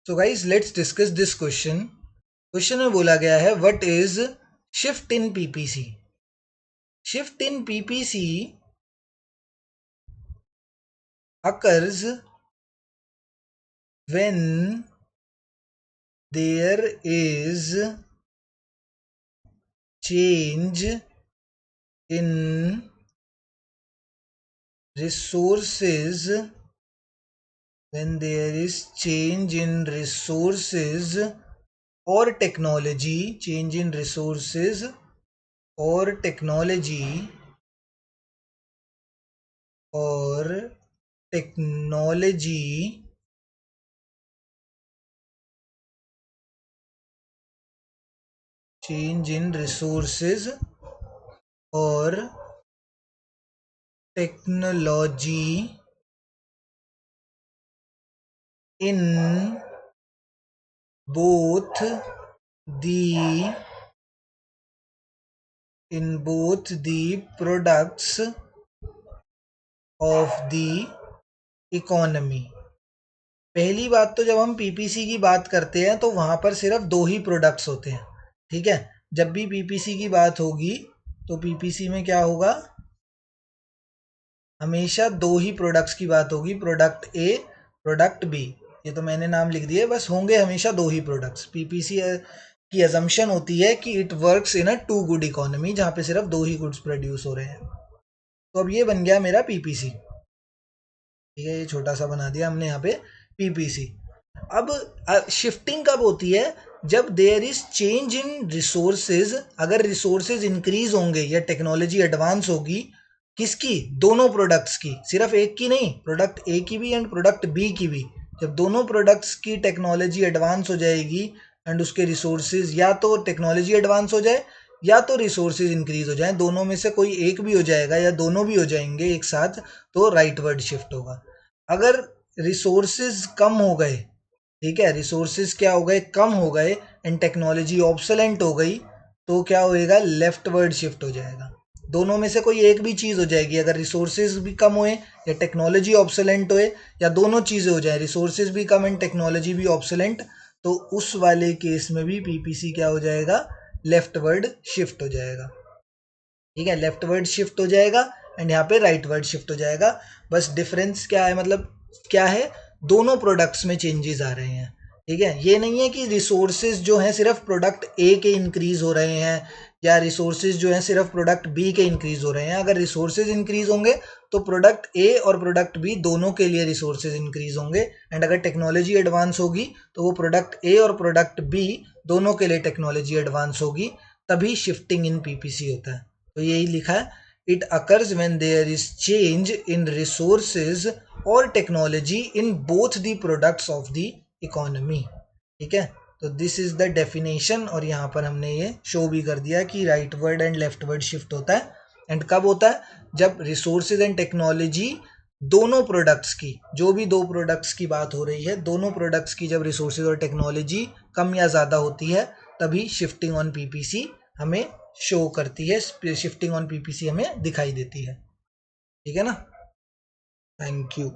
So guys let's discuss this question. Question में बोला गया है what is shift in PPC. Shift in PPC occurs when there is change in resources, when there is change in resources or technology, change in resources or technology or technology change in resources or technology in both the products of the economy। पहली बात तो जब हम PPC की बात करते हैं तो वहां पर सिर्फ दो ही प्रोडक्ट्स होते हैं। ठीक है, जब भी पीपीसी की बात होगी तो पीपीसी में क्या होगा, हमेशा दो ही प्रोडक्ट्स की बात होगी, प्रोडक्ट ए प्रोडक्ट बी। ये तो मैंने नाम लिख दिए, बस होंगे हमेशा दो ही प्रोडक्ट्स। पीपीसी की अजम्पशन होती है कि it works in a two good economy, जहां पे सिर्फ दो ही गुड्स प्रोड्यूस हो रहे हैं। तो अब ये बन गया मेरा पीपीसी। ठीक है, ये छोटा सा बना दिया हमने यहाँ पे पीपीसी। अब शिफ्टिंग कब होती है, जब there is change in resources. अगर रिसोर्सेज इंक्रीज होंगे या टेक्नोलॉजी एडवांस होगी, किसकी, दोनों प्रोडक्ट्स की, सिर्फ एक की नहीं, प्रोडक्ट ए की भी एंड प्रोडक्ट बी की भी। जब दोनों प्रोडक्ट्स की टेक्नोलॉजी एडवांस हो जाएगी एंड उसके रिसोर्सेज, या तो टेक्नोलॉजी एडवांस हो जाए या तो रिसोर्सेज इंक्रीज हो जाए, दोनों में से कोई एक भी हो जाएगा या दोनों भी हो जाएंगे एक साथ, तो राइटवर्ड शिफ्ट होगा। अगर रिसोर्सेज कम हो गए, ठीक है, रिसोर्सेज क्या हो गए, कम हो गए एंड टेक्नोलॉजी ऑब्सोलेंट हो गई, तो क्या होएगा, लेफ्टवर्ड शिफ्ट हो जाएगा। दोनों में से कोई एक भी चीज़ हो जाएगी, अगर रिसोर्सेज भी कम होए या टेक्नोलॉजी ऑब्सोलेंट होए या दोनों चीज़ें हो जाए, रिसोर्सेज भी कम एंड टेक्नोलॉजी भी ऑब्सोलेंट, तो उस वाले केस में भी पीपीसी क्या हो जाएगा, लेफ्टवर्ड शिफ्ट हो जाएगा। ठीक है, लेफ्टवर्ड शिफ्ट हो जाएगा एंड यहाँ पे राइटवर्ड शिफ्ट हो जाएगा। बस डिफरेंस क्या है, मतलब क्या है, दोनों प्रोडक्ट्स में चेंजेस आ रहे हैं। ठीक है, ये नहीं है कि रिसोर्सेज जो हैं सिर्फ प्रोडक्ट ए के इंक्रीज हो रहे हैं या रिसोर्सेज जो हैं सिर्फ प्रोडक्ट बी के इंक्रीज हो रहे हैं। अगर रिसोर्सेज इंक्रीज होंगे तो प्रोडक्ट ए और प्रोडक्ट बी दोनों के लिए रिसोर्सेज इंक्रीज होंगे, एंड अगर टेक्नोलॉजी एडवांस होगी तो वो प्रोडक्ट ए और प्रोडक्ट बी दोनों के लिए टेक्नोलॉजी एडवांस होगी, तभी शिफ्टिंग इन पीपीसी होता है। तो यही लिखा है, it occurs when there is change in resources और technology in both the products of the economy. ठीक है, तो दिस इज द डेफिनेशन, और यहाँ पर हमने ये शो भी कर दिया कि राइटवर्ड एंड लेफ्टवर्ड शिफ्ट होता है। एंड कब होता है, जब रिसोर्सेज एंड टेक्नोलॉजी दोनों प्रोडक्ट्स की, जो भी दो प्रोडक्ट्स की बात हो रही है, दोनों प्रोडक्ट्स की जब रिसोर्सेज और टेक्नोलॉजी कम या ज़्यादा होती है, तभी शिफ्टिंग ऑन पीपीसी हमें शो करती है, शिफ्टिंग ऑन पीपीसी हमें दिखाई देती है। ठीक है ना, थैंक यू।